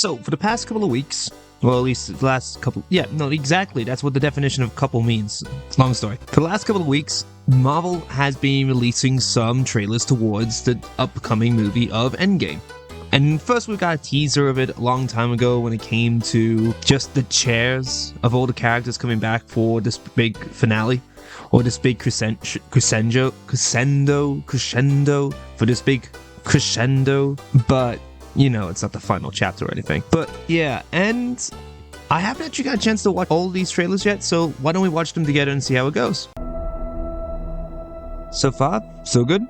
So, for the past couple of weeks, well, at least the last couple... Yeah, no, exactly. That's what the definition of couple means. Long story. For the last couple of weeks, Marvel has been releasing some trailers towards the upcoming movie of Endgame. And first we got a teaser of it a long time ago when it came to just the chairs of all the characters coming back for this big finale. Or this big crescendo for this big crescendo. But, you know, it's not the final chapter or anything. But yeah, and I haven't actually got a chance to watch all these trailers yet, so why don't we watch them together and see how it goes? So far, so good.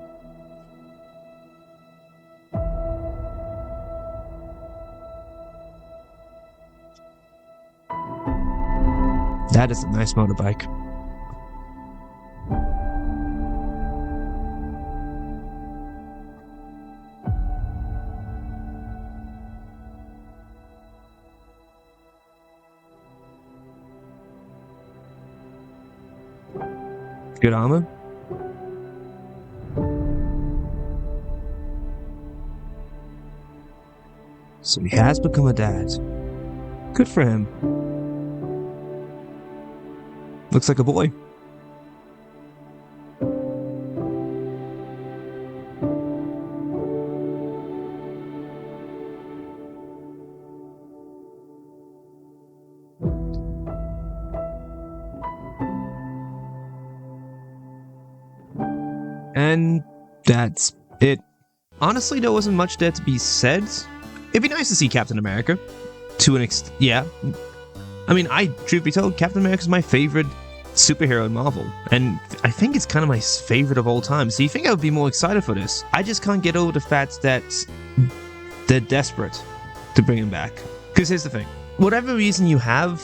That is a nice motorbike. Good armor. So he has become a dad. Good for him. Looks like a boy. And that's it. Honestly, there wasn't much there to be said. It'd be nice to see Captain America. To an extent, yeah. I mean, truth be told, Captain America's my favorite superhero in Marvel. And I think it's kind of my favorite of all time. So you think I would be more excited for this? I just can't get over the fact that they're desperate to bring him back. Because here's the thing. Whatever reason you have,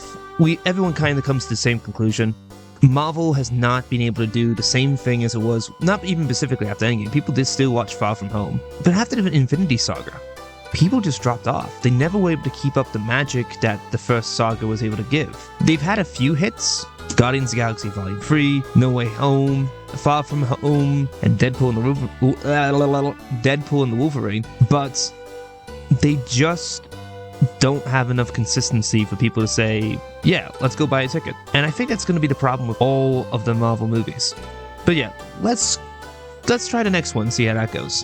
everyone kind of comes to the same conclusion. Marvel has not been able to do the same thing as it was, not even specifically after Endgame. People did still watch Far From Home. But after the Infinity Saga, people just dropped off. They never were able to keep up the magic that the first saga was able to give. They've had a few hits. Guardians of the Galaxy Volume 3, No Way Home, Far From Home, and Deadpool and the Wolverine. But they just don't have enough consistency for people to say, yeah, let's go buy a ticket. And I think that's going to be the problem with all of the Marvel movies. But yeah, let's try the next one, see how that goes.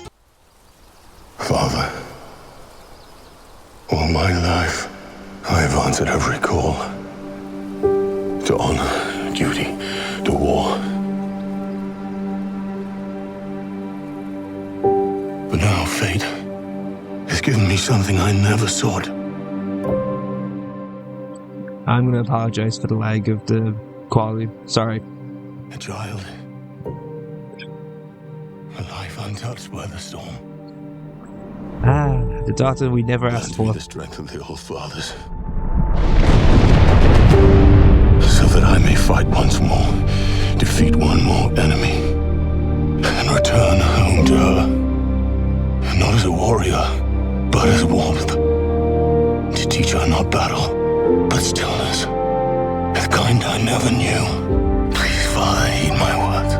Father, all my life, I have answered every call. To honor, duty, to war. But now fate has given me something I never sought. I'm going to apologize for the lag of the quality. Sorry. A child. A life untouched by the storm. The daughter we never asked for. The strength of the old fathers. So that I may fight once more, defeat one more enemy, and return home to her. Not as a warrior, but as warmth. To teach her not battle, but stillness. The kind I never knew. Please, Father, heed my words.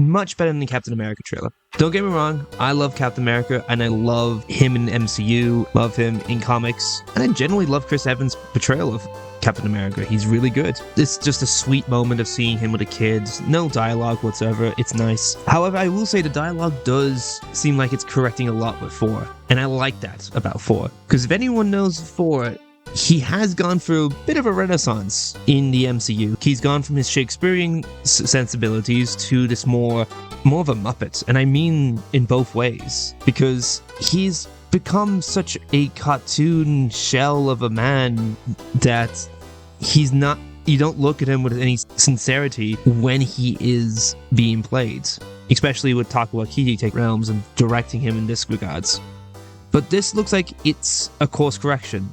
Much better than the Captain America trailer. Don't get me wrong, I love Captain America, and I love him in MCU, love him in comics, and I generally love Chris Evans' portrayal of Captain America. He's really good. It's just a sweet moment of seeing him with a kid. No dialogue whatsoever. It's nice. However, I will say the dialogue does seem like it's correcting a lot with Thor, and I like that about Thor. Because if anyone knows Thor, he has gone through a bit of a renaissance in the MCU. He's gone from his Shakespearean sensibilities to this more of a Muppet, and I mean in both ways, because he's become such a cartoon shell of a man that he's not. You don't look at him with any sincerity when he is being played, especially with Taika Waititi taking realms and directing him in this regards. But this looks like it's a course correction.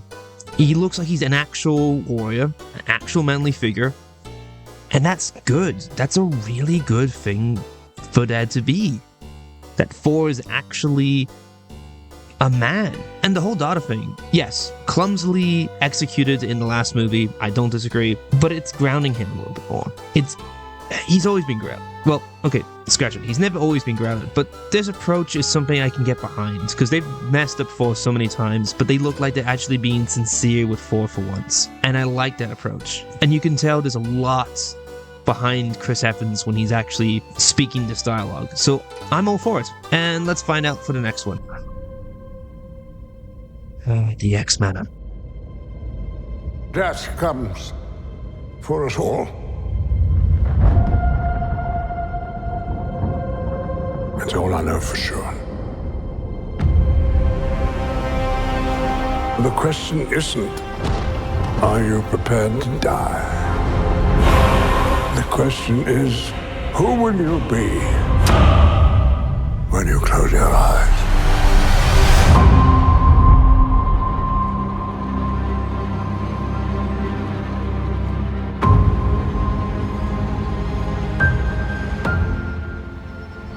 He looks like he's an actual warrior, an actual manly figure, and that's good. That's a really good thing for Dad to be. That Thor is actually a man. And the whole daughter thing, yes, clumsily executed in the last movie, I don't disagree, but it's grounding him a little bit more. He's always been grounded. Well, okay, scratch it. He's never always been grounded, but this approach is something I can get behind, because they've messed up 4 so many times, but they look like they're actually being sincere with 4 for once. And I like that approach. And you can tell there's a lot behind Chris Evans when he's actually speaking this dialogue. So I'm all for it. And let's find out for the next one. The X-Men. Death comes for us all. That's all I know for sure. The question isn't, are you prepared to die? The question is, who will you be when you close your eyes?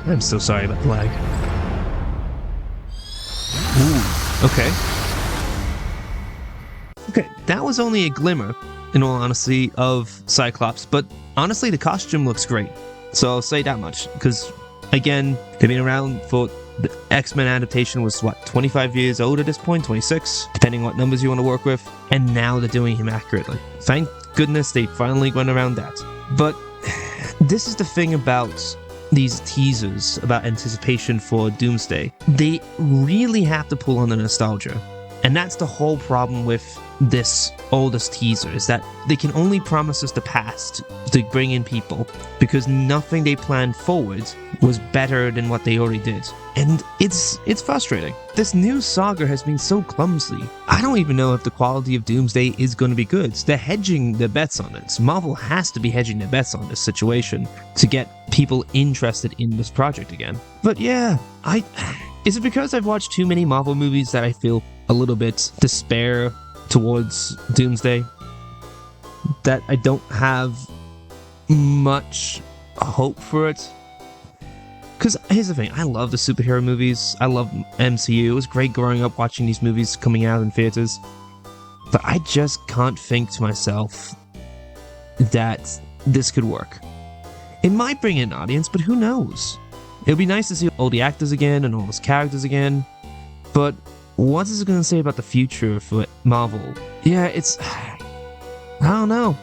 I'm so sorry about the lag. Ooh, okay. Okay, that was only a glimmer, in all honesty, of Cyclops, but honestly, the costume looks great. So I'll say that much, because, again, they've been around for... The X-Men adaptation was, 25 years old at this point? 26? Depending on what numbers you want to work with. And now they're doing him accurately. Thank goodness they finally went around that. But this is the thing about these teasers about anticipation for Doomsday. They really have to pull on the nostalgia. And that's the whole problem with all this teaser, is that they can only promise us the past to bring in people, because nothing they planned forward was better than what they already did. And it's frustrating. This new saga has been so clumsy. I don't even know if the quality of Doomsday is going to be good. They're hedging their bets on it. Marvel has to be hedging their bets on this situation to get people interested in this project again. But yeah, is it because I've watched too many Marvel movies that I feel a little bit despair towards Doomsday? That I don't have much hope for it? Because here's the thing, I love the superhero movies, I love MCU, it was great growing up watching these movies coming out in theaters, but I just can't think to myself that this could work. It might bring in an audience, but who knows? It would be nice to see all the actors again and all those characters again, but what is it going to say about the future for Marvel? Yeah, I don't know.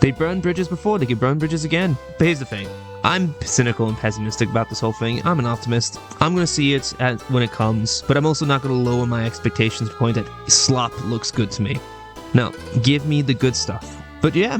They burned bridges before, they could burn bridges again. But here's the thing. I'm cynical and pessimistic about this whole thing. I'm an optimist. I'm going to see it when it comes, but I'm also not going to lower my expectations to the point that slop looks good to me. No, give me the good stuff. But yeah,